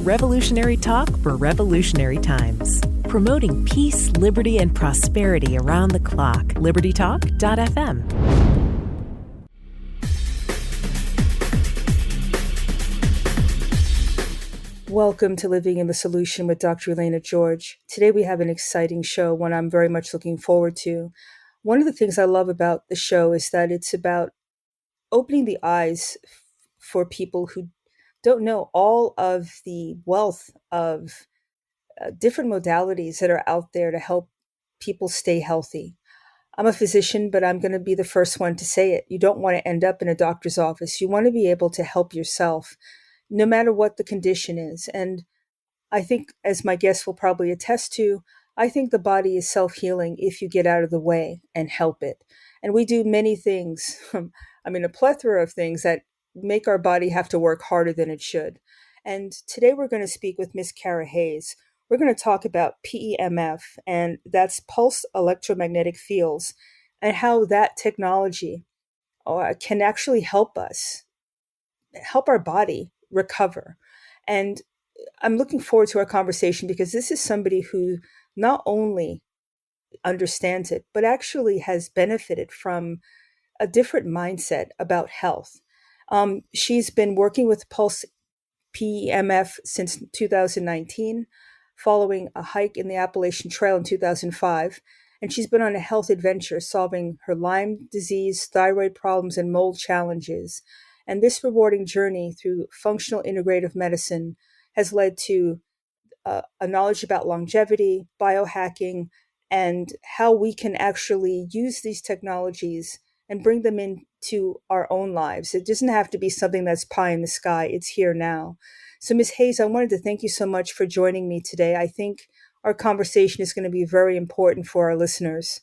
Revolutionary talk for revolutionary times. Promoting peace, liberty, and prosperity around the clock. LibertyTalk.fm. Welcome to Living in the Solution with Dr. Elena George. Today we have an exciting show, one I'm very much looking forward to. One of the things I love about the show is that it's about opening the eyes for people who don't know all of the wealth of different modalities that are out there to help people stay healthy. I'm a physician, but I'm going to be the first one to say it. You don't want to end up in a doctor's office. You want to be able to help yourself, no matter what the condition is. And I think, as my guest will probably attest to, I think the body is self-healing if you get out of the way and help it. And we do many things, a plethora of things that make our body have to work harder than it should. And today we're going to speak with Miss Kara Hayes. We're going to talk about PEMF, and that's Pulsed Electro-Magnetic Fields, and how that technology can actually help our body recover. And I'm looking forward to our conversation because this is somebody who not only understands it, but actually has benefited from a different mindset about health. She's been working with Pulse PEMF since 2019, following a hike in the Appalachian Trail in 2005. And she's been on a health adventure solving her Lyme disease, thyroid problems, and mold challenges. And this rewarding journey through functional integrative medicine has led to a knowledge about longevity, biohacking, and how we can actually use these technologies and bring them into our own lives. It doesn't have to be something that's pie in the sky. It's here now. So, Ms. Hayes, I wanted to thank you so much for joining me today. I think our conversation is going to be very important for our listeners.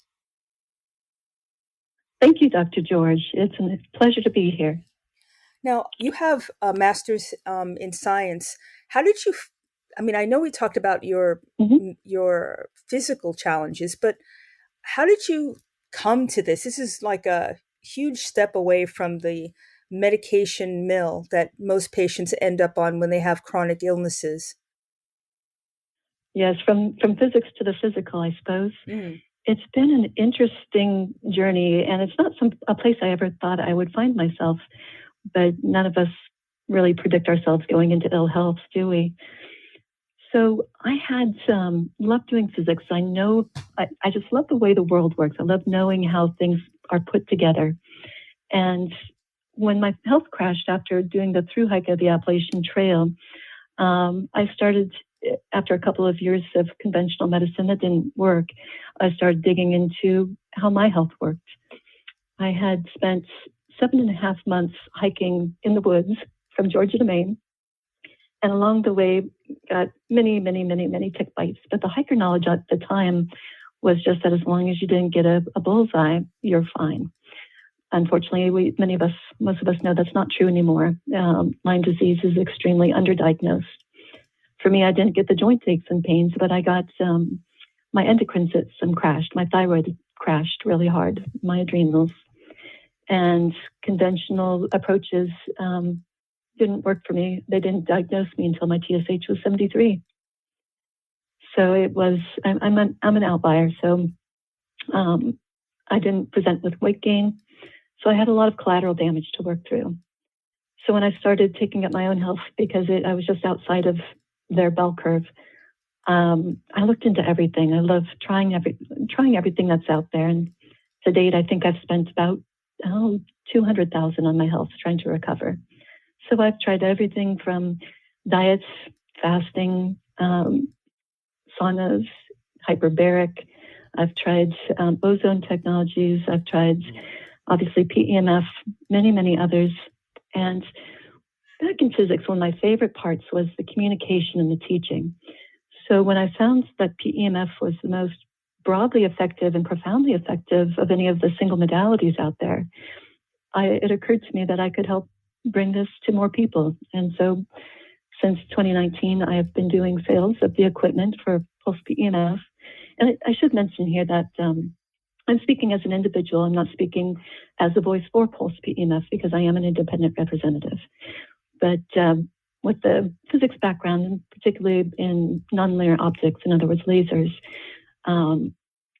Thank you, Dr. George. It's a pleasure to be here. Now, you have a master's in science. How did you, I know we talked about your physical challenges, but how did you come to this? This is like a huge step away from the medication mill that most patients end up on when they have chronic illnesses. Yes, from physics to the physical, I suppose. It's been an interesting journey, and it's not a place I ever thought I would find myself, but none of us really predict ourselves going into ill health, do we? So I had loved doing physics. I just love the way the world works. I love knowing how things are put together. And when my health crashed after doing the thru hike of the Appalachian Trail, I started, after a couple of years of conventional medicine that didn't work, I started digging into how my health worked. I had spent 7.5 months hiking in the woods from Georgia to Maine. And along the way, got many, many, many, many tick bites. But the hiker knowledge at the time was just that as long as you didn't get a bullseye, you're fine. Unfortunately, most of us know that's not true anymore. Lyme disease is extremely underdiagnosed. For me, I didn't get the joint aches and pains, but I got my endocrine system crashed. My thyroid crashed really hard, my adrenals. And conventional approaches didn't work for me. They didn't diagnose me until my TSH was 73. So it was, I'm an outlier. So I didn't present with weight gain. So I had a lot of collateral damage to work through. So when I started taking up my own health, because I was just outside of their bell curve, I looked into everything. I love trying everything that's out there. And to date, I think I've spent about $200,000 on my health trying to recover. So I've tried everything from diets, fasting, saunas, hyperbaric. I've tried ozone technologies. I've tried, obviously, PEMF, many, many others. And back in physics, one of my favorite parts was the communication and the teaching. So when I found that PEMF was the most broadly effective and profoundly effective of any of the single modalities out there, it occurred to me that I could help bring this to more people. And so since 2019, I have been doing sales of the equipment for Pulse PEMF. And I should mention here that I'm speaking as an individual. I'm not speaking as a voice for Pulse PEMF because I am an independent representative. But with the physics background, and particularly in nonlinear optics, in other words, lasers,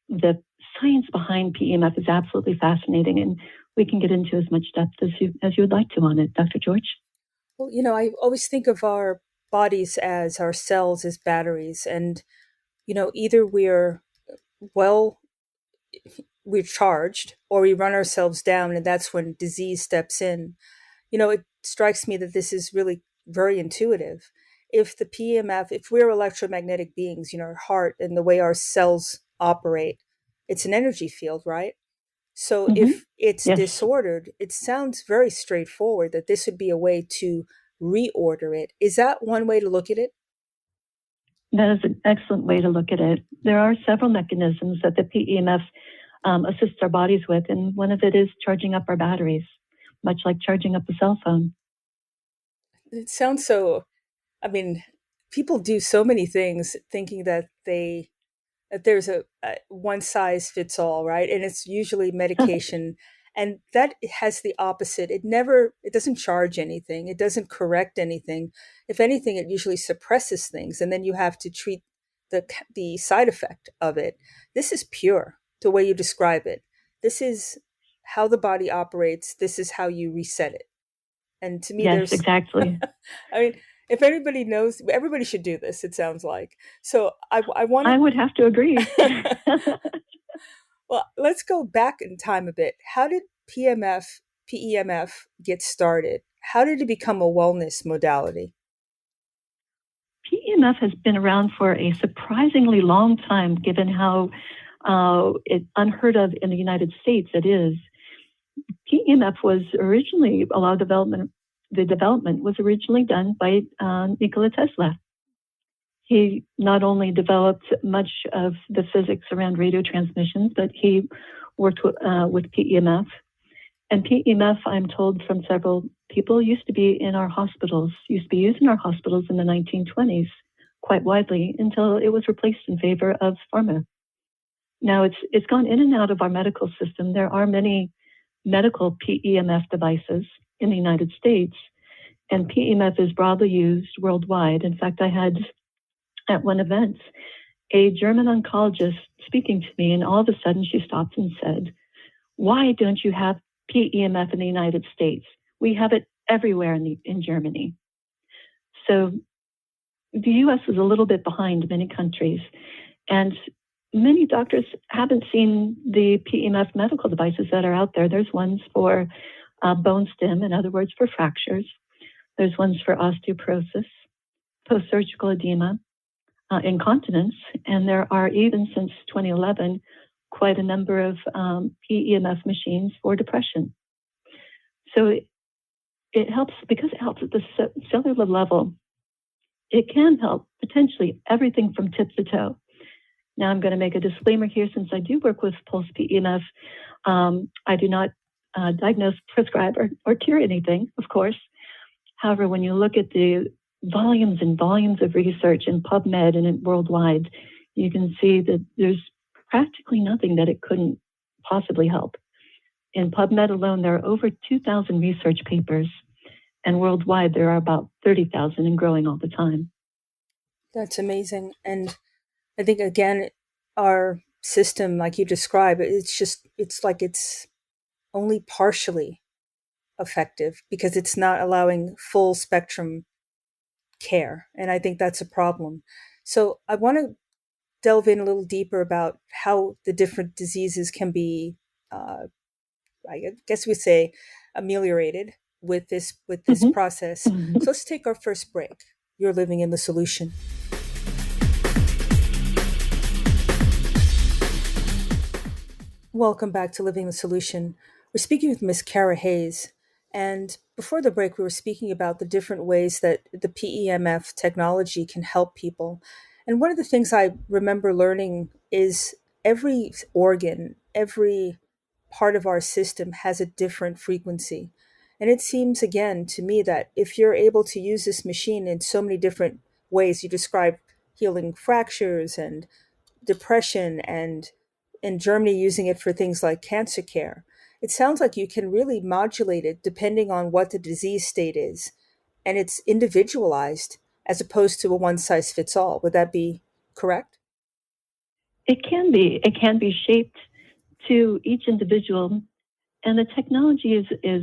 the science behind PEMF is absolutely fascinating, and we can get into as much depth as you would like to on it, Dr. George. Well, I always think of our bodies as our cells as batteries, and either well we're charged, or we run ourselves down, and that's when disease steps in. It strikes me that this is really very intuitive. If the PEMF, if we're electromagnetic beings, our heart and the way our cells operate, it's an energy field, right? So if it's Yes. disordered, it sounds very straightforward that this would be a way to reorder it. Is that one way to look at it? That is an excellent way to look at it. There are several mechanisms that the PEMF assists our bodies with, and one of it is charging up our batteries, much like charging up a cell phone. It sounds so, people do so many things thinking that there's a one size fits all, right? And it's usually medication. And that has the opposite. It doesn't charge anything. It doesn't correct anything. If anything, it usually suppresses things. And then you have to treat the side effect of it. This is pure, the way you describe it. This is how the body operates. This is how you reset it. And to me, yes, exactly. If anybody knows, everybody should do this, it sounds like. So I would have to agree. Well, let's go back in time a bit. How did PEMF get started? How did it become a wellness modality? PEMF has been around for a surprisingly long time, given how unheard of in the United States it is. PEMF was originally, the development was originally done by Nikola Tesla. He not only developed much of the physics around radio transmissions, but he worked with PEMF. And PEMF, I'm told from several people, used to be used in our hospitals in the 1920s quite widely, until it was replaced in favor of pharma. Now it's gone in and out of our medical system. There are many medical PEMF devices in the United States, and PEMF is broadly used worldwide. In fact, I had at one event a German oncologist speaking to me, and all of a sudden she stopped and said, "Why don't you have PEMF in the United States? We have it everywhere in Germany." So the US is a little bit behind many countries, and many doctors haven't seen the PEMF medical devices that are out there. There's ones for bone stem, in other words, for fractures. There's ones for osteoporosis, post-surgical edema, incontinence, and there are, even since 2011, quite a number of PEMF machines for depression. So it helps, because it helps at the cellular level. It can help potentially everything from tip to toe. Now, I'm going to make a disclaimer here, since I do work with Pulse PEMF. I do not diagnose, prescribe, or cure anything, of course. However, when you look at the volumes and volumes of research in PubMed and worldwide, you can see that there's practically nothing that it couldn't possibly help. In PubMed alone, there are over 2,000 research papers, and worldwide there are about 30,000 and growing all the time. That's amazing. And I think, again, our system, like you describe, it's like it's only partially effective, because it's not allowing full spectrum care. And I think that's a problem. So I want to delve in a little deeper about how the different diseases can be, I guess we say, ameliorated with this process. So let's take our first break. You're living in the solution. Welcome back to Living the Solution. We're speaking with Miss Kara Hayes. And before the break, we were speaking about the different ways that the PEMF technology can help people. And one of the things I remember learning is every organ, every part of our system has a different frequency. And it seems, again, to me, that if you're able to use this machine in so many different ways, you describe healing fractures and depression, and in Germany using it for things like cancer care, it sounds like you can really modulate it depending on what the disease state is. and it's individualized as opposed to a one-size-fits-all. Would that be correct? It can be. It can be shaped to each individual, and the technology is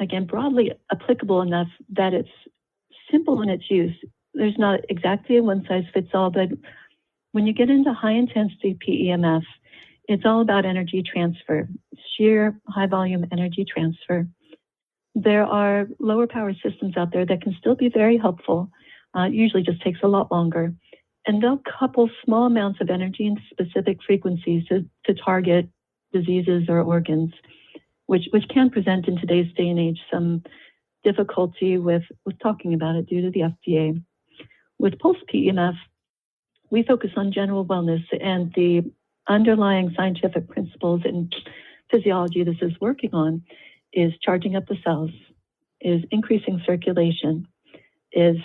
again broadly applicable enough that it's simple in its use. There's not exactly a one-size-fits-all, but when you get into high-intensity PEMF, it's all about energy transfer, sheer high-volume energy transfer. There are lower power systems out there that can still be very helpful. Usually just takes a lot longer. And they'll couple small amounts of energy in specific frequencies to target diseases or organs, which can present in today's day and age some difficulty with talking about it due to the FDA. With Pulse PEMF, we focus on general wellness, and the underlying scientific principles and physiology this is working on is charging up the cells, is increasing circulation, is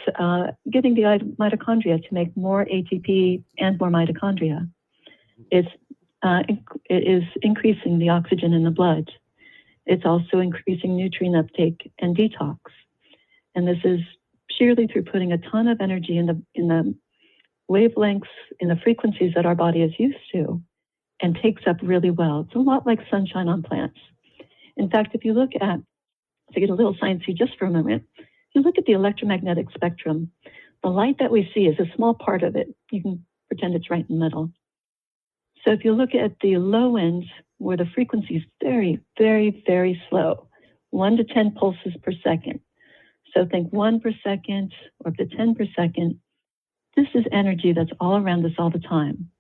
getting the mitochondria to make more ATP and more mitochondria. It is increasing the oxygen in the blood. It's also increasing nutrient uptake and detox. And this is sheerly through putting a ton of energy in the wavelengths, in the frequencies that our body is used to, and takes up really well. It's a lot like sunshine on plants. In fact, if you look at, to get a little sciencey just for a moment, if you look at the electromagnetic spectrum, the light that we see is a small part of it. You can pretend it's right in the middle. So if you look at the low end, where the frequency is very, very, very slow, 1 to 10 pulses per second. So think 1 per second or up to 10 per second. This is energy that's all around us all the time.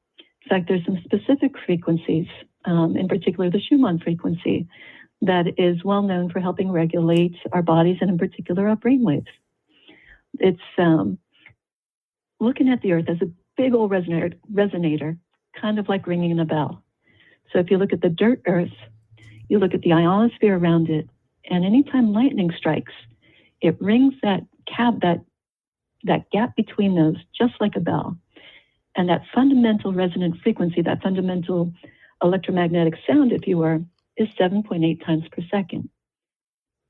In fact, there's some specific frequencies, in particular the Schumann frequency, that is well known for helping regulate our bodies and in particular our brainwaves. It's looking at the earth as a big old resonator, kind of like ringing a bell. So if you look at the dirt earth, you look at the ionosphere around it, and anytime lightning strikes, it rings that gap between those just like a bell. And that fundamental resonant frequency, that fundamental electromagnetic sound, if you were, is 7.8 times per second.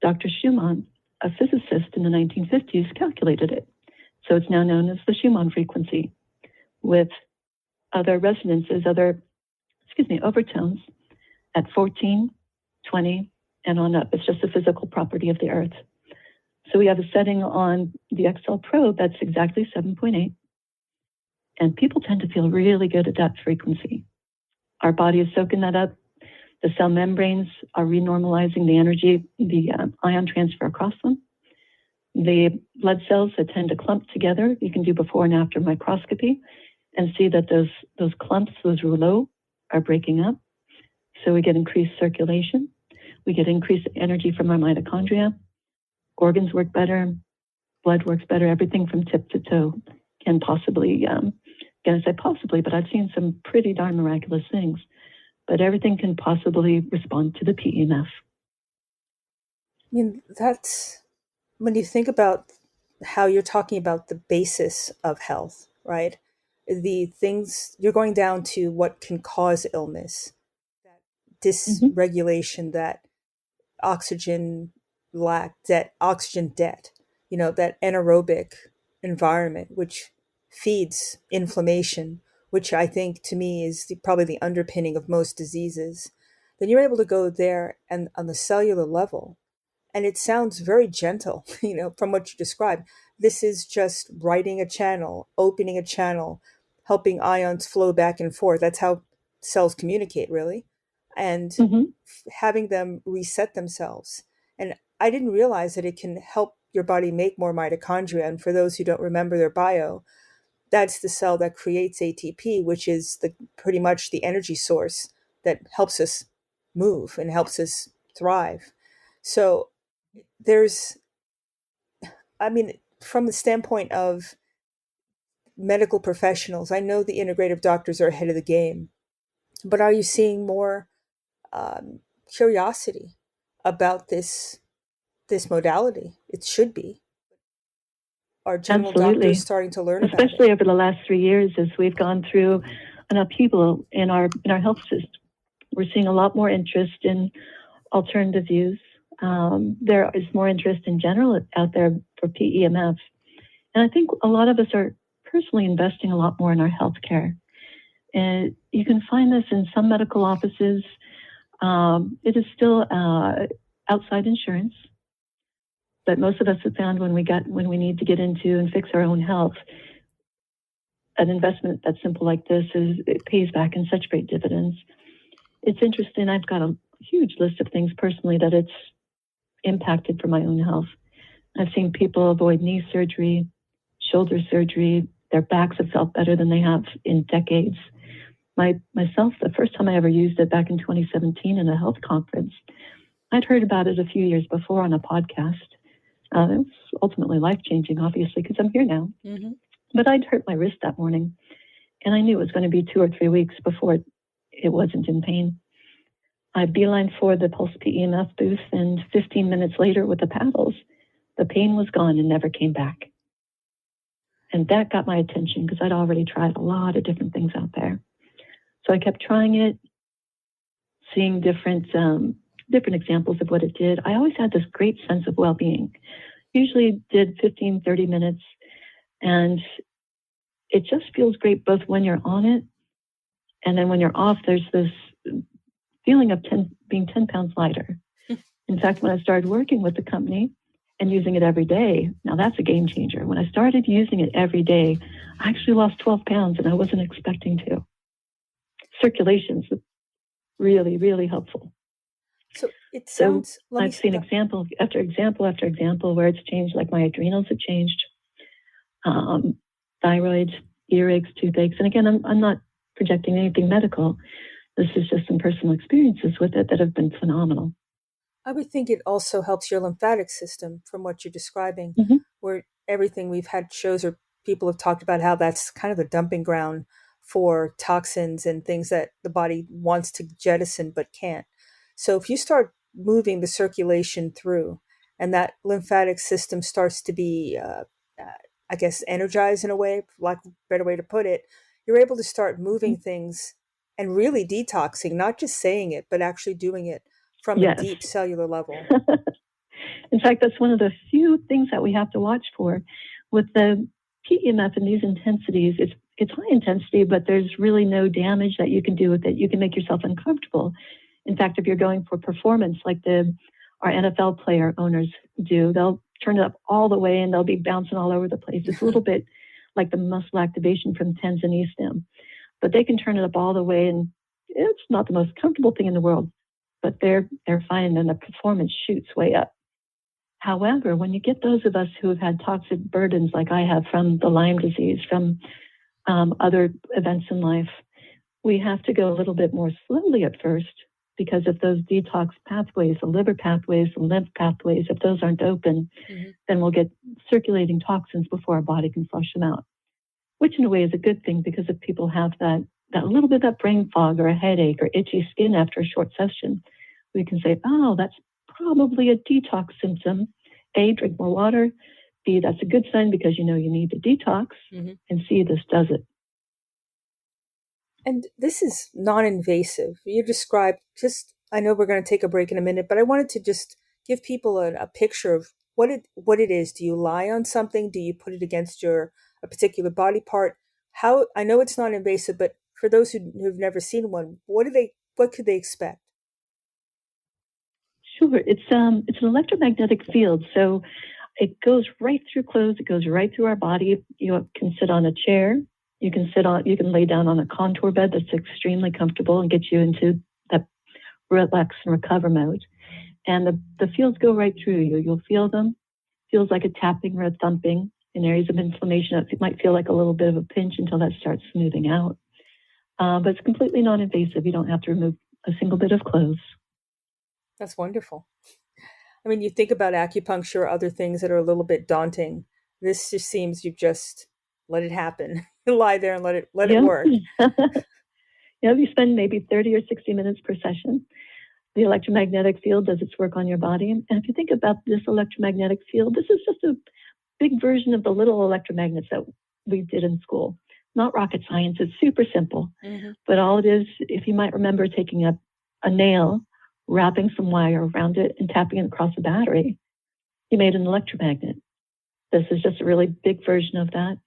Dr. Schumann, a physicist in the 1950s, calculated it. So it's now known as the Schumann frequency, with other resonances, overtones at 14, 20, and on up. It's just a physical property of the earth. So we have a setting on the XL probe that's exactly 7.8. And people tend to feel really good at that frequency. Our body is soaking that up. The cell membranes are renormalizing the energy, the ion transfer across them. The blood cells that tend to clump together, you can do before and after microscopy and see that those clumps, those rouleaux, are breaking up. So we get increased circulation. We get increased energy from our mitochondria. Organs work better. Blood works better. Everything from tip to toe can possibly, I say possibly, but I've seen some pretty darn miraculous things. But everything can possibly respond to the PEMF. I mean, that's when you think about how you're talking about the basis of health, right? The things you're going down to what can cause illness, that dysregulation, that oxygen lack, that oxygen debt, that anaerobic environment, which feeds inflammation, which I think to me is probably the underpinning of most diseases. Then you're able to go there and on the cellular level. And it sounds very gentle, from what you described. This is just writing a channel, opening a channel, helping ions flow back and forth. That's how cells communicate, really. And having them reset themselves. And I didn't realize that it can help your body make more mitochondria. And for those who don't remember their bio, that's the cell that creates ATP, which is pretty much the energy source that helps us move and helps us thrive. So from the standpoint of medical professionals, I know the integrative doctors are ahead of the game, but are you seeing more curiosity about this modality? It should be. Are general doctors starting to learn about it? Especially over the last 3 years, as we've gone through an upheaval in our health system. We're seeing a lot more interest in alternative views. There is more interest in general out there for PEMF. And I think a lot of us are personally investing a lot more in our healthcare. And you can find this in some medical offices. It is still outside insurance, but most of us have found when we need to get into and fix our own health, an investment that's simple like this it pays back in such great dividends. It's interesting. I've got a huge list of things personally that it's impacted for my own health. I've seen people avoid knee surgery, shoulder surgery. Their backs have felt better than they have in decades. Myself, the first time I ever used it back in 2017 in a health conference, I'd heard about it a few years before on a podcast. It was ultimately life-changing, obviously, because I'm here now. Mm-hmm. But I'd hurt my wrist that morning, and I knew it was going to be 2 or 3 weeks before it wasn't in pain. I beelined for the Pulse PEMF booth, and 15 minutes later with the paddles, the pain was gone and never came back. And that got my attention because I'd already tried a lot of different things out there. So I kept trying it, seeing different examples of what it did. I always had this great sense of well-being. Usually did 15, 30 minutes, and it just feels great both when you're on it and then when you're off, there's this feeling of being 10 pounds lighter. In fact, when I started working with the company and using it every day, now that's a game changer. When I started using it every day, I actually lost 12 pounds and I wasn't expecting to. Circulation's really, really helpthyroid So it sounds. I've seen example after example after example where it's changed. Like my adrenals have changed, thyroid, earaches, toothaches, and again, I'm not projecting anything medical. This is just some personal experiences with it that have been phenomenal. I would think it also helps your lymphatic system, from what you're describing, where everything we've had shows or people have talked about how that's kind of a dumping ground for toxins and things that the body wants to jettison but can't. So if you start moving the circulation through and that lymphatic system starts to be, I guess, energized in a way, like a better way to put it, you're able to start moving things and really detoxing, not just saying it, but actually doing it from a deep cellular level. In fact, that's one of the few things that we have to watch for. With the PEMF and these intensities, it's high intensity, but there's really no damage that you can do with it. You can make yourself uncomfortable. In fact, if you're going for performance, like our NFL player owners do, they'll turn it up all the way and they'll be bouncing all over the place. It's a little bit like the muscle activation from TENS and E-stim, but they can turn it up all the way, and it's not the most comfortable thing in the world, but they're fine, and the performance shoots way up. However, when you get those of us who have had toxic burdens like I have from the Lyme disease, from other events in life, we have to go a little bit more slowly at first, because if those detox pathways, the liver pathways, the lymph pathways, if those aren't open, then we'll get circulating toxins before our body can flush them out, which in a way is a good thing, because if people have that little bit of brain fog or a headache or itchy skin after a short session, we can say, oh, that's probably a detox symptom. A, drink more water. B, that's a good sign because you know you need to detox. And C, this does it. And this is non-invasive. You described I know we're going to take a break in a minute, but I wanted to just give people a picture of what it is. Do you lie on something? Do you put it against a particular body part? How, I know it's non-invasive, but for those who've never seen one, what could they expect? Sure. It's an electromagnetic field. So it goes right through clothes. It goes right through our body. You can sit on a chair. You can lay down on a contour bed that's extremely comfortable and get you into that relax and recover mode. And the fields go right through you. You'll feel them. Feels like a tapping or a thumping in areas of inflammation. It might feel like a little bit of a pinch until that starts smoothing out. But it's completely non-invasive. You don't have to remove a single bit of clothes. That's wonderful. I mean, you think about acupuncture or other things that are a little bit daunting. This just seems you just let it happen. Lie there and let it work. You spend maybe 30 or 60 minutes per session. The electromagnetic field does its work on your body. And if you think about this electromagnetic field, this is just a big version of the little electromagnets that we did in school. Not rocket science. It's super simple. But all it is, if you might remember taking a nail, wrapping some wire around it and tapping it across a battery, you made an electromagnet. This is just a really big version of that.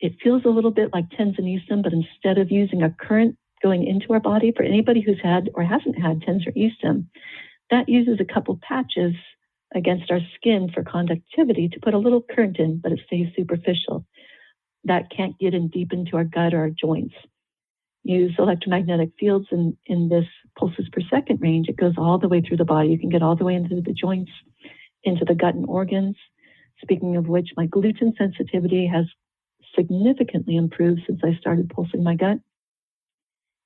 It feels a little bit like TENS and E-stim, but instead of using a current going into our body, for anybody who's had or hasn't had TENS or E-stim, that uses a couple patches against our skin for conductivity to put a little current in, but it stays superficial. That can't get in deep into our gut or our joints. Use electromagnetic fields in this pulses per second range. It goes all the way through the body. You can get all the way into the joints, into the gut and organs. Speaking of which, my gluten sensitivity has significantly improved since I started pulsing my gut.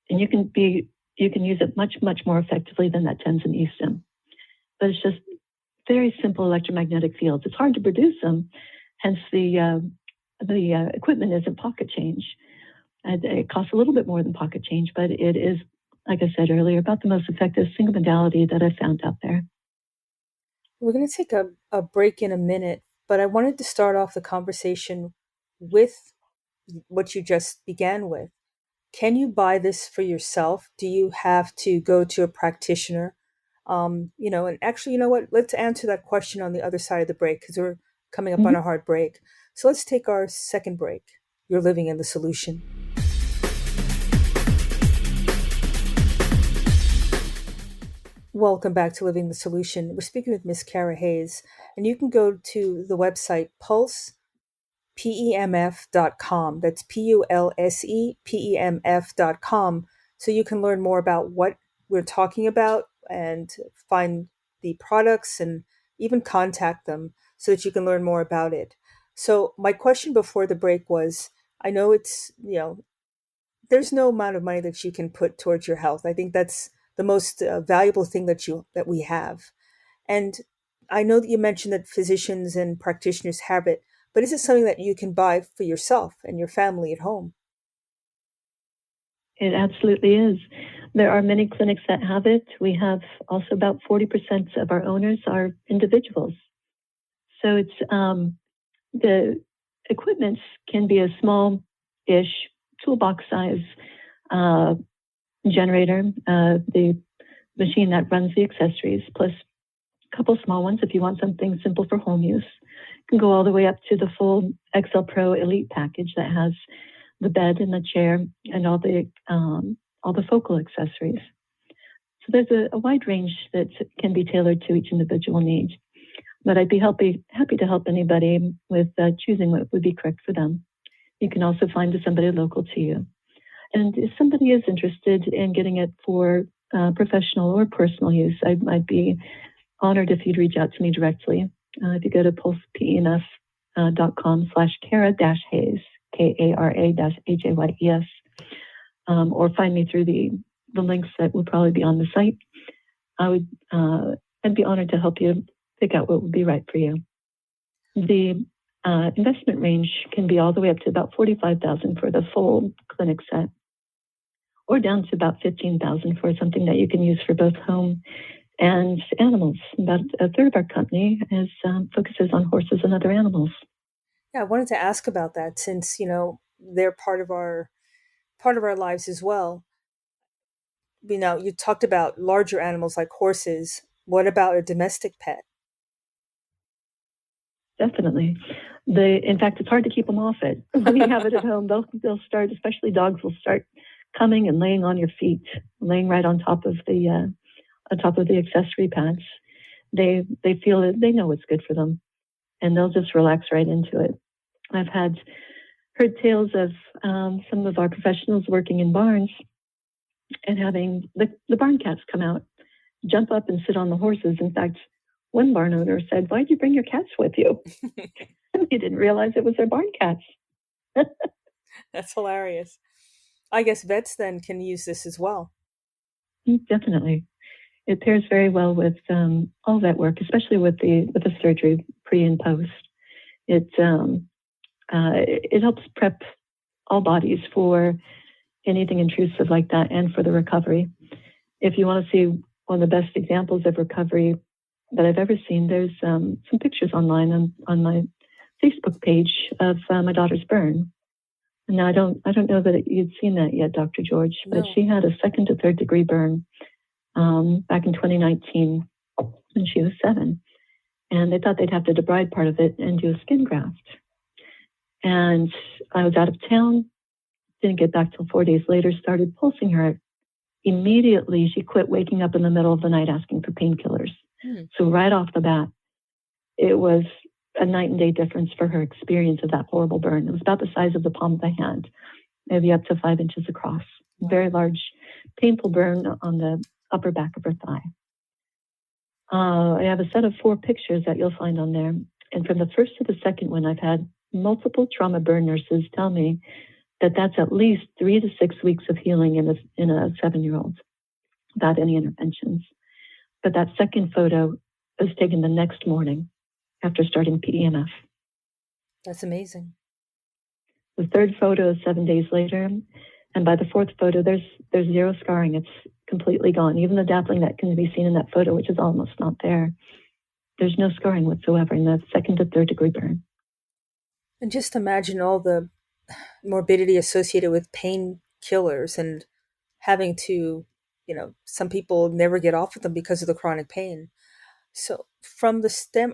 And you can use it much, much more effectively than that TENS and E-stim. But it's just very simple electromagnetic fields. It's hard to produce them, hence the equipment isn't pocket change. It costs a little bit more than pocket change, but it is, like I said earlier, about the most effective single modality that I've found out there. We're going to take a break in a minute, but I wanted to start off the conversation with what you just began with. Can you buy this for yourself? Do you have to go to a practitioner? And actually, you know what? Let's answer that question on the other side of the break because we're coming up on a hard break. So let's take our second break. You're living in the solution. Welcome back to Living the Solution. We're speaking with Miss Kara Hayes, and you can go to the website Pulse PEMF.com. That's PULSE PEMF.com. So you can learn more about what we're talking about and find the products and even contact them so that you can learn more about it. So my question before the break was, I know it's, there's no amount of money that you can put towards your health. I think that's the most valuable thing that we have. And I know that you mentioned that physicians and practitioners have it, but is it something that you can buy for yourself and your family at home? It absolutely is. There are many clinics that have it. We have also about 40% of our owners are individuals. So it's the equipment can be a small-ish toolbox size generator, the machine that runs the accessories, plus a couple small ones if you want something simple for home use. You can go all the way up to the full XL Pro Elite package that has the bed and the chair and all the focal accessories. So there's a wide range that can be tailored to each individual need. But I'd be happy to help anybody with choosing what would be correct for them. You can also find somebody local to you. And if somebody is interested in getting it for professional or personal use, I'd be honored if you'd reach out to me directly. If you go to pulsepemf.com/Kara-Hayes, Kara-Hayes, or find me through the links that will probably be on the site, I'd be honored to help you pick out what would be right for you. The investment range can be all the way up to about $45,000 for the full clinic set, or down to about $15,000 for something that you can use for both home and animals. About a third of our company focuses on horses and other animals. Yeah, I wanted to ask about that since they're part of our lives as well. You talked about larger animals like horses. What about a domestic pet? Definitely. In fact, it's hard to keep them off it. When you have it at home, they'll start, especially dogs, will start coming and laying on your feet, laying right on top of the accessory pads. They feel it. They know it's good for them, and they'll just relax right into it. I've heard tales of some of our professionals working in barns and having the barn cats come out, jump up and sit on the horses. In fact, one barn owner said, "Why'd you bring your cats with you?" He didn't realize it was their barn cats. That's hilarious. I guess vets then can use this as well. Definitely. It pairs very well with all vet work, especially with the surgery pre and post. It helps prep all bodies for anything intrusive like that and for the recovery. If you want to see one of the best examples of recovery that I've ever seen, there's some pictures online on my Facebook page of my daughter's burn. Now I don't know that you'd seen that yet, Dr. George, but she had a 2nd to 3rd degree burn back in 2019 when she was 7. And they thought they'd have to debride part of it and do a skin graft. And I was out of town, didn't get back till 4 days later, started pulsing her. Immediately, she quit waking up in the middle of the night asking for painkillers. So right off the bat, it was a night and day difference for her experience of that horrible burn. It was about the size of the palm of the hand, maybe up to 5 inches across. Very large, painful burn on the upper back of her thigh. I have a set of 4 pictures that you'll find on there. And from the first to the second one, I've had multiple trauma burn nurses tell me that that's at least 3 to 6 weeks of healing in a 7-year-old without any interventions. But that second photo was taken the next morning after starting PEMF. That's amazing. The third photo is 7 days later. And by the fourth photo, there's 0 scarring. It's completely gone. Even the dappling that can be seen in that photo, which is almost not there, there's no scarring whatsoever in the 2nd to 3rd degree burn. And just imagine all the morbidity associated with painkillers and having to, some people never get off of them because of the chronic pain. So from the stem,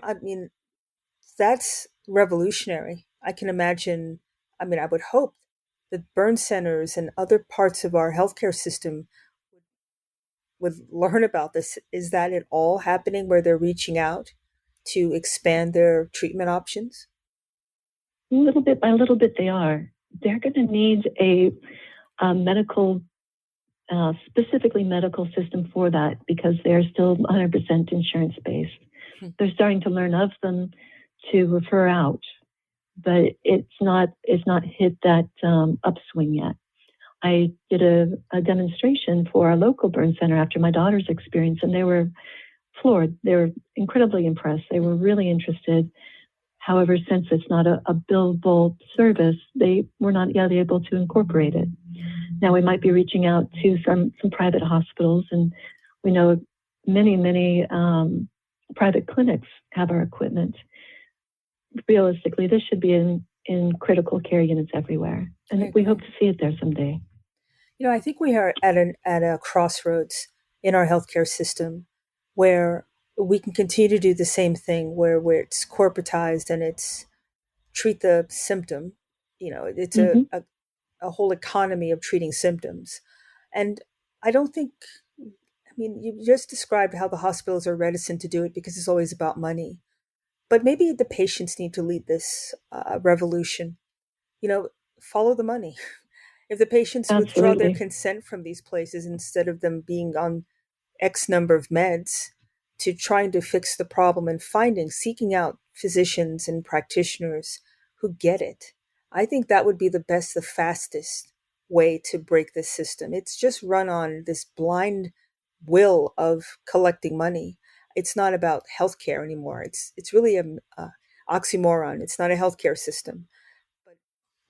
that's revolutionary. I can imagine, I would hope that burn centers and other parts of our healthcare system would learn about this. Is that it all happening where they're reaching out to expand their treatment options? Little bit by little bit they are. They're going to need a medical, specifically medical system for that because they're still 100% insurance-based. They're starting to learn of them to refer out, but it's not hit that upswing yet. I did a demonstration for our local burn center after my daughter's experience, and they were floored. They were incredibly impressed. They were really interested. However, since it's not a billable service, they were not yet able to incorporate it. Now we might be reaching out to some private hospitals, and we know many private clinics have our equipment. Realistically, this should be in critical care units everywhere, and we hope to see it there someday. I think we are at a crossroads in our healthcare system where we can continue to do the same thing where it's corporatized and it's treat the symptom. It's a whole economy of treating symptoms. And I don't think, you just described how the hospitals are reticent to do it because it's always about money. But maybe the patients need to lead this revolution. Follow the money. If the patients withdraw their consent from these places instead of them being on X number of meds to trying to fix the problem and seeking out physicians and practitioners who get it, I think that would be the fastest way to break this system. It's just run on this blind will of collecting money. It's not about healthcare anymore. It's really a oxymoron. It's not a healthcare system.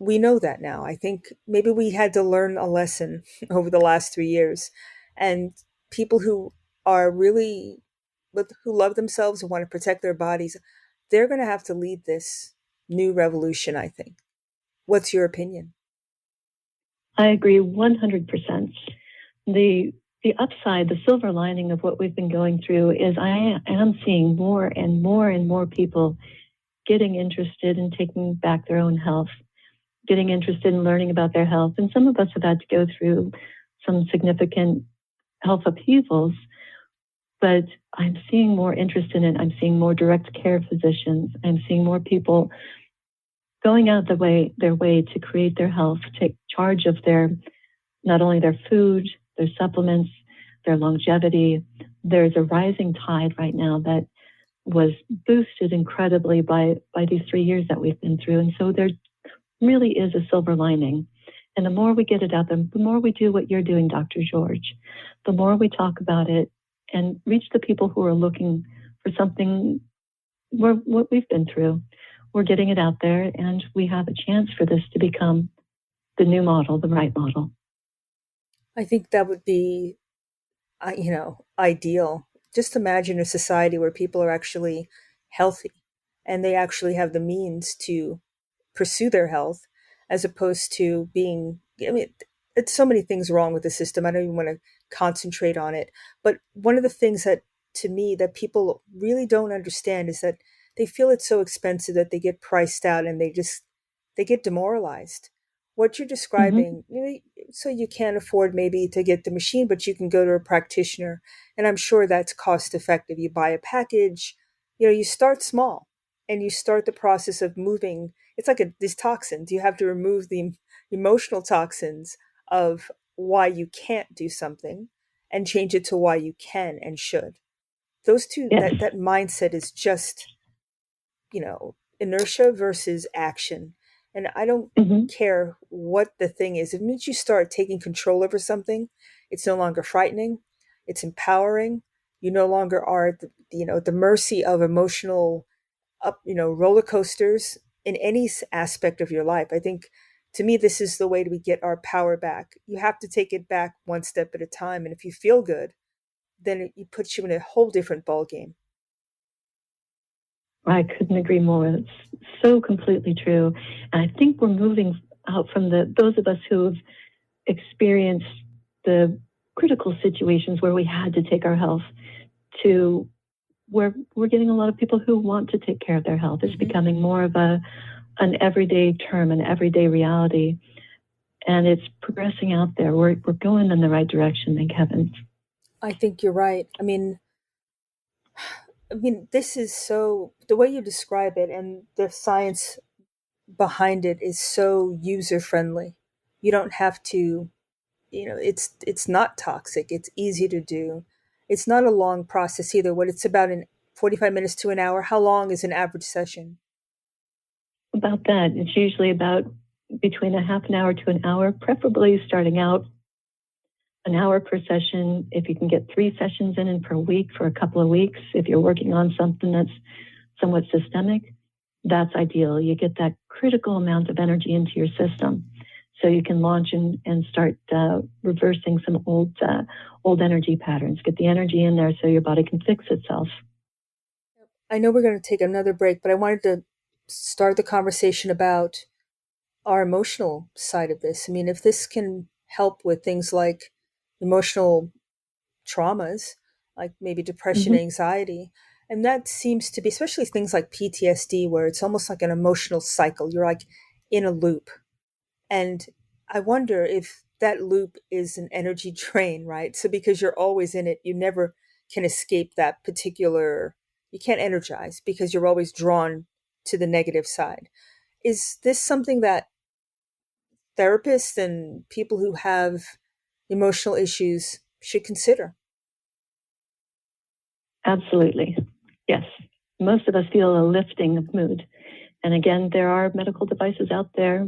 We know that now. I think maybe we had to learn a lesson over the last 3 years. And people who are really, who love themselves and want to protect their bodies, they're going to have to lead this new revolution, I think. What's your opinion? I agree 100%. The upside, the silver lining of what we've been going through is I am seeing more and more and more people getting interested in taking back their own health, getting interested in learning about their health. And some of us have had to go through some significant health upheavals, but I'm seeing more interest in it. I'm seeing more direct care physicians. I'm seeing more people going out their way to create their health, take charge of not only their food, their supplements, their longevity. There's a rising tide right now that was boosted incredibly by these 3 years that we've been through. And so there really is a silver lining. And the more we get it out there, the more we do what you're doing, Dr. George, the more we talk about it and reach the people who are looking for something, what we've been through. We're getting it out there, and we have a chance for this to become the new model, the right model. I think that would be, ideal. Just imagine a society where people are actually healthy and they actually have the means to pursue their health as opposed to being, it's so many things wrong with the system. I don't even want to concentrate on it. But one of the things that to me that people really don't understand is that they feel it's so expensive that they get priced out and they get demoralized. What you're Mm-hmm. describing, so you can't afford maybe to get the machine, but you can go to a practitioner, and I'm sure that's cost effective. You buy a package, you start small, and you start the process of moving. It's like these toxins. You have to remove the emotional toxins of why you can't do something and change it to why you can and should. Those two, Yes. that mindset is just, inertia versus action. And I don't Mm-hmm. care what the thing is. It means you start taking control over something. It's no longer frightening. It's empowering. You no longer are at the mercy of emotional roller coasters in any aspect of your life. I think, to me, this is the way we get our power back. You have to take it back one step at a time. And if you feel good, then it puts you in a whole different ball game. I couldn't agree more. It's so completely true. And I think we're moving out from those of us who've experienced the critical situations where we had to take our health to where we're getting a lot of people who want to take care of their health. It's Mm-hmm. becoming more of an everyday term, an everyday reality. And it's progressing out there. We're going in the right direction, thank heavens. I think you're right. This is the way you describe it and the science behind it is so user friendly. You don't have to, it's not toxic. It's easy to do. It's not a long process either. What it's about in 45 minutes to an hour. How long is an average session? About that, it's usually about between a half an hour to an hour, preferably starting out an hour per session. If you can get 3 sessions in per week for a couple of weeks, if you're working on something that's somewhat systemic, that's ideal. You get that critical amount of energy into your system so you can launch and start reversing some old energy patterns. Get the energy in there so your body can fix itself. I know we're going to take another break, but I wanted to start the conversation about our emotional side of this. If this can help with things like emotional traumas, like maybe depression, Mm-hmm. anxiety, and that seems to be, especially things like PTSD, where it's almost like an emotional cycle. You're like in a loop. And I wonder if that loop is an energy drain, right? So because you're always in it, you never can escape that particular, you can't energize because you're always drawn to the negative side. Is this something that therapists and people who have emotional issues should consider? Absolutely. Yes. Most of us feel a lifting of mood. And again, there are medical devices out there.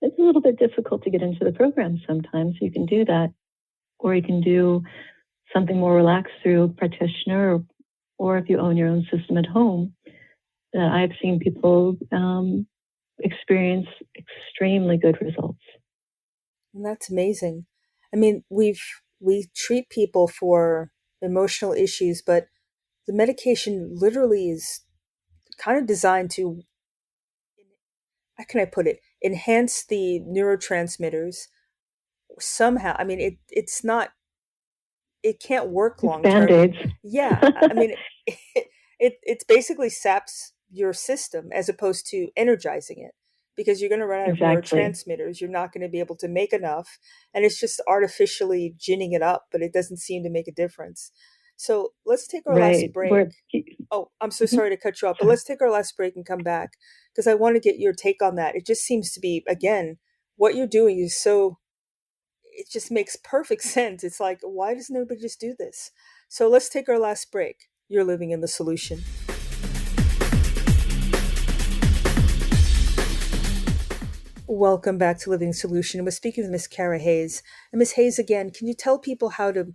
It's a little bit difficult to get into the program sometimes. You can do that. Or you can do something more relaxed through a practitioner, or if you own your own system at home. I've seen people experience extremely good results. And that's amazing. We treat people for emotional issues, but the medication literally is kind of designed to, how can I put it, enhance the neurotransmitters somehow. It's not, it can't work It's long term. Band-Aids. Yeah, it's basically saps your system as opposed to energizing it, because you're going to run out of Exactly. neurotransmitters. You're not going to be able to make enough, and it's just artificially ginning it up, but it doesn't seem to make a difference. So let's take our last Right. break. Oh, I'm so sorry to cut you off, but let's take our last break and come back, because I want to get your take on that. It just seems to be, again, what you're doing is so, it just makes perfect sense. It's like, why doesn't everybody just do this? So let's take our last break. You're living in the solution. Welcome back to Living Solution. We're speaking with Miss Kara Hayes. And Miss Hayes, again, can you tell people how to,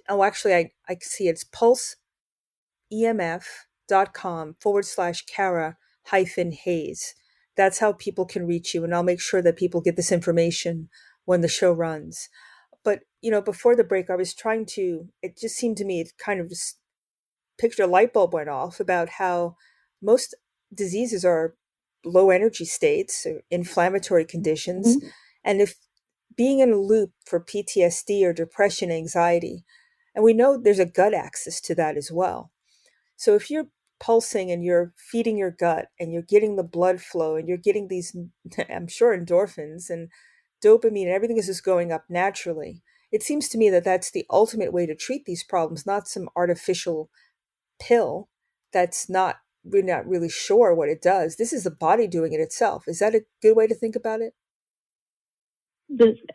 oh, actually, I see it's pulseemf.com/Kara hyphen Hayes. That's how people can reach you. And I'll make sure that people get this information when the show runs. But, before the break, I was trying to, it just seemed to me, it kind of just picture a light bulb went off about how most diseases are low energy states or inflammatory conditions. Mm-hmm. And if being in a loop for PTSD or depression, anxiety, And we know there's a gut axis to that as well. So if you're pulsing and you're feeding your gut and you're getting the blood flow and you're getting these, I'm sure, endorphins and dopamine and everything is just going up naturally, it seems to me that that's the ultimate way to treat these problems, not some artificial pill that's not, we're not really sure what it does. This is the body doing it itself. Is that a good way to think about it?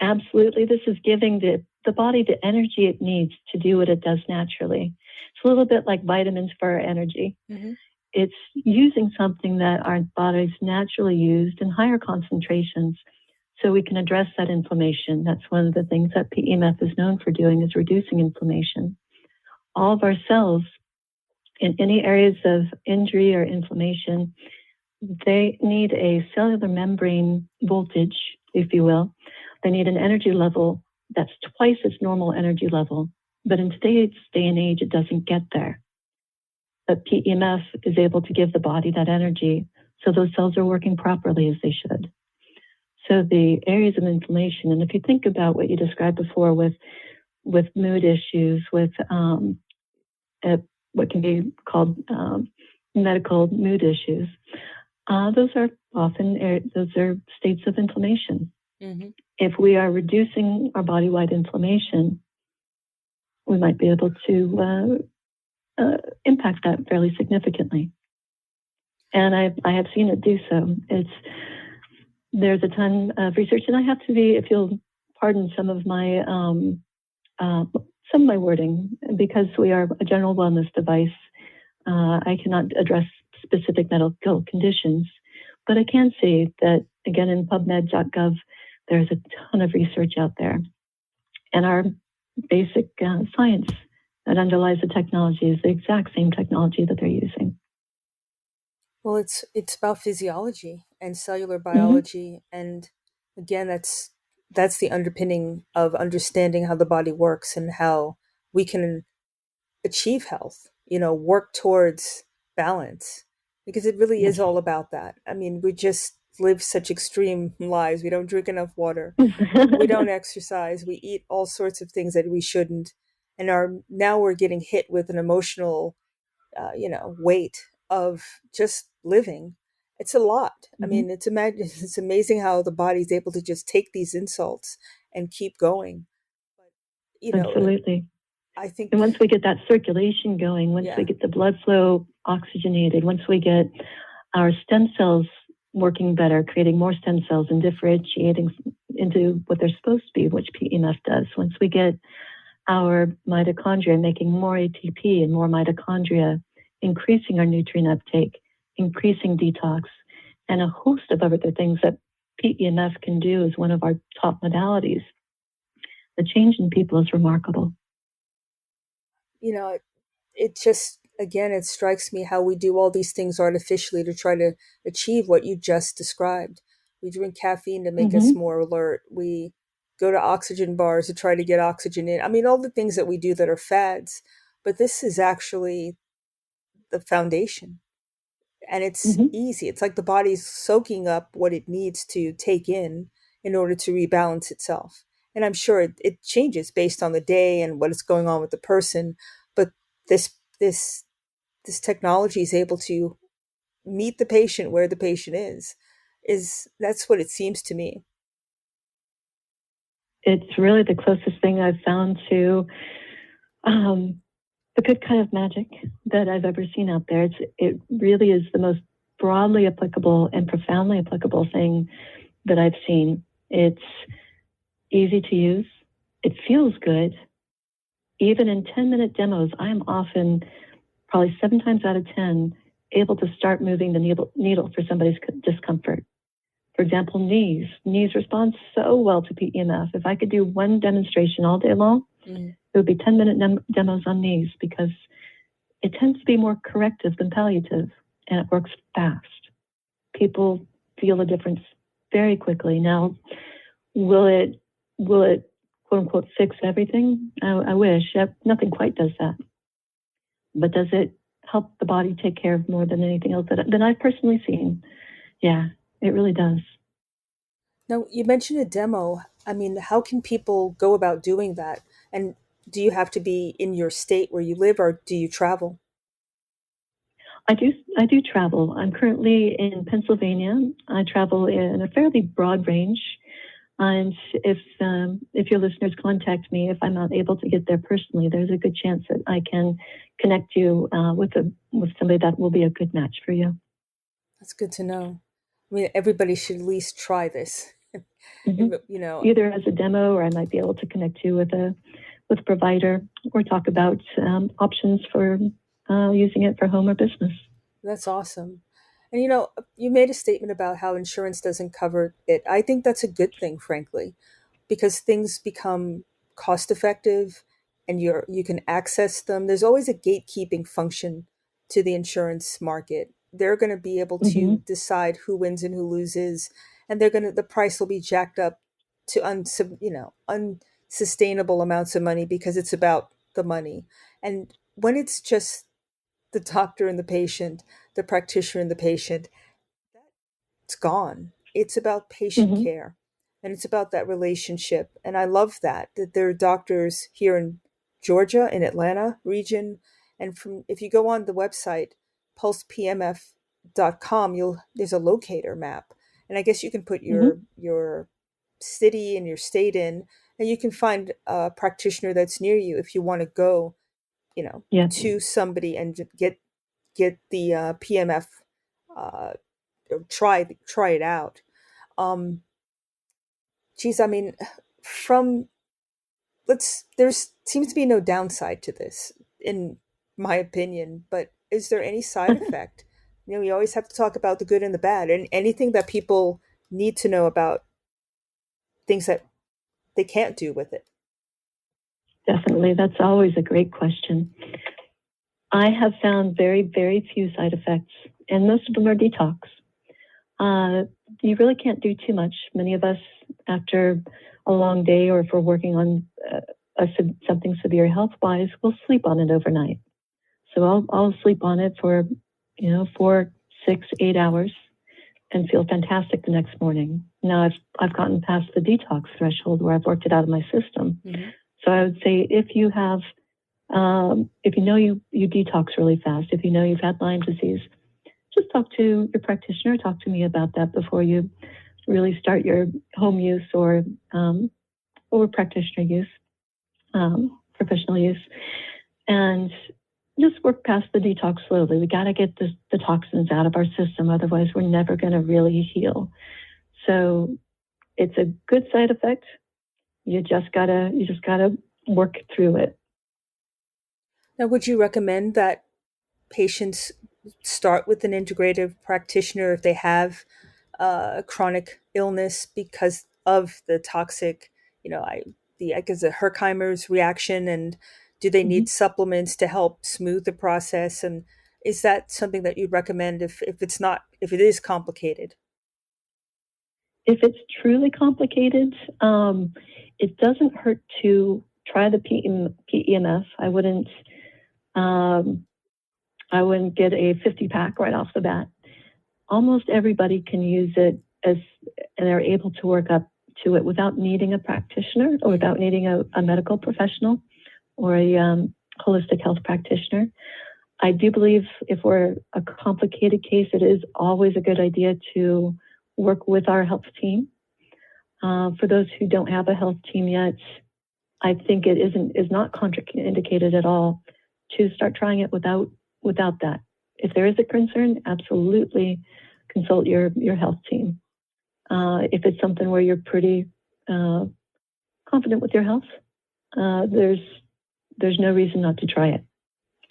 Absolutely. This is giving the body the energy it needs to do what it does naturally. It's a little bit like vitamins for our energy. Mm-hmm. It's using something that our bodies naturally used in higher concentrations so we can address that inflammation. That's one of the things that PEMF is known for doing, is reducing inflammation. All of our cells in any areas of injury or inflammation, they need a cellular membrane voltage, if you will. They need an energy level that's twice its normal energy level. But in today's day and age, it doesn't get there. But PEMF is able to give the body that energy so those cells are working properly as they should. So the areas of inflammation, and if you think about what you described before with mood issues, with what can be called medical mood issues, those are often those are states of inflammation. Mm-hmm. If we are reducing our body-wide inflammation, we might be able to impact that fairly significantly. And I have seen it do so. There's a ton of research, and I have to be, if you'll pardon some of my wording, because we are a general wellness device. I cannot address specific medical conditions, but I can say that, again, in PubMed.gov, there's a ton of research out there. And our basic science that underlies the technology is the exact same technology that they're using. Well, it's about physiology and cellular biology. Mm-hmm. And again, that's the underpinning of understanding how the body works and how we can achieve health, work towards balance, because it really is all about that. I mean, we just live such extreme lives. We don't drink enough water. We don't exercise. We eat all sorts of things that we shouldn't. And now we're getting hit with an emotional, weight of just living. It's a lot. Mm-hmm. I mean, it's amazing how the body's able to just take these insults and keep going. But, absolutely. I think, and once we get that circulation going, once we get the blood flow oxygenated, once we get our stem cells working better, creating more stem cells and differentiating into what they're supposed to be, which PEMF does, once we get our mitochondria making more ATP and more mitochondria, increasing our nutrient uptake, increasing detox, and a host of other things that PEMF can do as one of our top modalities, the change in people is remarkable. It just, again, it strikes me how we do all these things artificially to try to achieve what you just described. We drink caffeine to make us more alert. We go to oxygen bars to try to get oxygen in. I mean, all the things that we do that are fads, but this is actually the foundation. And it's easy. It's like the body's soaking up what it needs to take in order to rebalance itself. And I'm sure it changes based on the day and what is going on with the person. But this technology is able to meet the patient where the patient is that's what it seems to me. It's really the closest thing I've found to the good kind of magic that I've ever seen out there. It really is the most broadly applicable and profoundly applicable thing that I've seen. It's easy to use. It feels good. Even in 10-minute demos, I am often, probably 7 times out of 10, able to start moving the needle for somebody's discomfort. For example, knees. Knees respond so well to PEMF. If I could do one demonstration all day long, it would be 10-minute demos on knees, because it tends to be more corrective than palliative, and it works fast. People feel a difference very quickly. Now, will it quote unquote fix everything? I wish. Nothing quite does that. But does it help the body take care of more than anything else that I've personally seen? Yeah, it really does. Now, you mentioned a demo. I mean, how can people go about doing that? And do you have to be in your state where you live, or do you travel? I do travel. I'm currently in Pennsylvania. I travel in a fairly broad range. And if your listeners contact me, if I'm not able to get there personally, there's a good chance that I can connect you with somebody that will be a good match for you. That's good to know. I mean, everybody should at least try this. Mm-hmm. Either as a demo, or I might be able to connect you with a provider, or talk about options for using it for home or business. That's awesome. And you made a statement about how insurance doesn't cover it. I think that's a good thing, frankly, because things become cost effective and you can access them. There's always a gatekeeping function to the insurance market. They're going to be able to decide who wins and who loses, and the price will be jacked up to unsustainable amounts of money because it's about the money. And when it's just the doctor and the patient, the practitioner and the patient, it's gone. It's about patient care, and it's about that relationship. And I love that there are doctors here in Georgia, in Atlanta region. And if you go on the website, pulsepmf.com, there's a locator map. And I guess you can put your city and your state in, and you can find a practitioner that's near you if you want to go, to somebody and get the PMF, uh, try it out. Geez, I mean, from there's seems to be no downside to this, in my opinion. But is there any side effect? We always have to talk about the good and the bad, and anything that people need to know about things that they can't do with it. Definitely, that's always a great question. I have found very, very few side effects, and most of them are detox. You really can't do too much. Many of us, after a long day, or if we're working on something severe health-wise, will sleep on it overnight. So I'll sleep on it for 4, 6, 8 hours, and feel fantastic the next morning. Now I've gotten past the detox threshold where I've worked it out of my system. So I would say if you have, if you know you detox really fast, if you know you've had Lyme disease, just talk to your practitioner. Talk to me about that before you really start your home use or practitioner use, professional use, and just work past the detox slowly. We got to get the toxins out of our system, otherwise we're never going to really heal. So it's a good side effect. You just gotta work through it. Now, would you recommend that patients start with an integrative practitioner if they have a chronic illness because of the toxic, I guess the Herxheimer's reaction, and do they need supplements to help smooth the process? And is that something that you'd recommend if it is complicated? If it's truly complicated, it doesn't hurt to try the PEMF. I wouldn't get a 50-pack right off the bat. Almost everybody can use it and they're able to work up to it without needing a practitioner, or without needing a medical professional or a holistic health practitioner. I do believe if we're a complicated case, it is always a good idea to work with our health team. For those who don't have a health team yet, I think it is not contraindicated at all to start trying it without that. If there is a concern, absolutely consult your health team. If it's something where you're pretty confident with your health, there's no reason not to try it,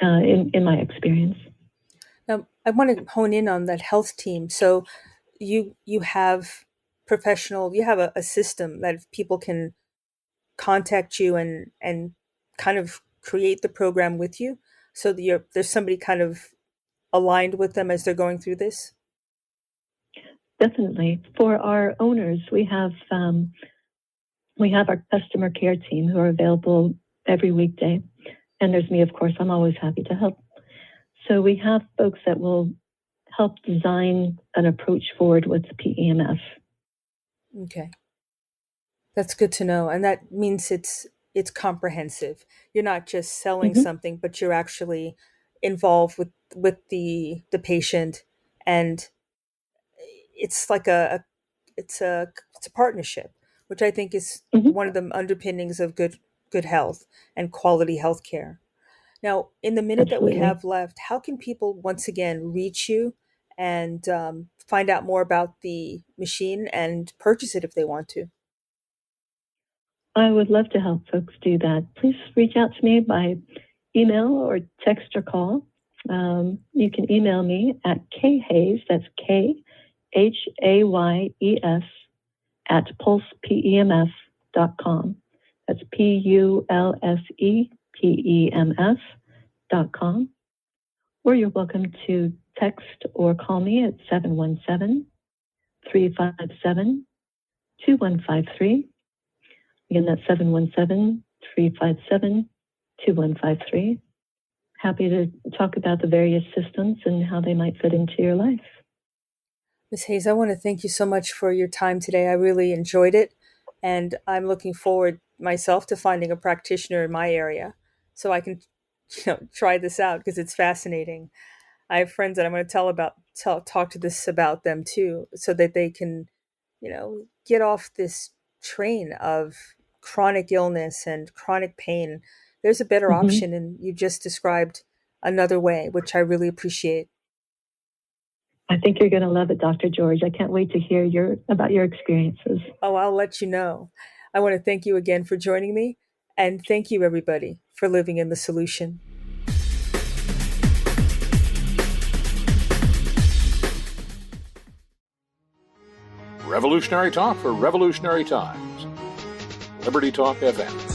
in my experience. Now, I want to hone in on that health team. So you have you have a system that people can contact you and kind of create the program with you, so that there's somebody kind of aligned with them as they're going through this? Definitely. For our owners, we have our customer care team who are available every weekday. And there's me, of course. I'm always happy to help. So we have folks that will help design an approach forward with PEMF. Okay. That's good to know. And that means it's comprehensive. You're not just selling something, but you're actually involved with the patient, and it's like it's a partnership, which I think is one of the underpinnings of good health and quality health care. Now, in the minute that we Absolutely. have left, how can people once again reach you and find out more about the machine and purchase it if they want to? I would love to help folks do that. Please reach out to me by email or text or call. You can email me at khayes, that's KHAYES, at pulsepemf.com. That's PULSEPEMF.com. Or you're welcome to text or call me at 717-357-2153. Again, that's 717-357-2153. Happy to talk about the various systems and how they might fit into your life. Ms. Hayes, I want to thank you so much for your time today. I really enjoyed it, and I'm looking forward myself to finding a practitioner in my area so I can try this out because it's fascinating. I have friends that I'm going to talk to this about them too, so that they can, get off this train of chronic illness and chronic pain. There's a better option, and you just described another way, which I really appreciate. I think you're going to love it, Dr. George. I can't wait to hear about your experiences. Oh, I'll let you know. I want to thank you again for joining me, and thank you, everybody, for living in the solution. Revolutionary talk for revolutionary times. Liberty Talk FM.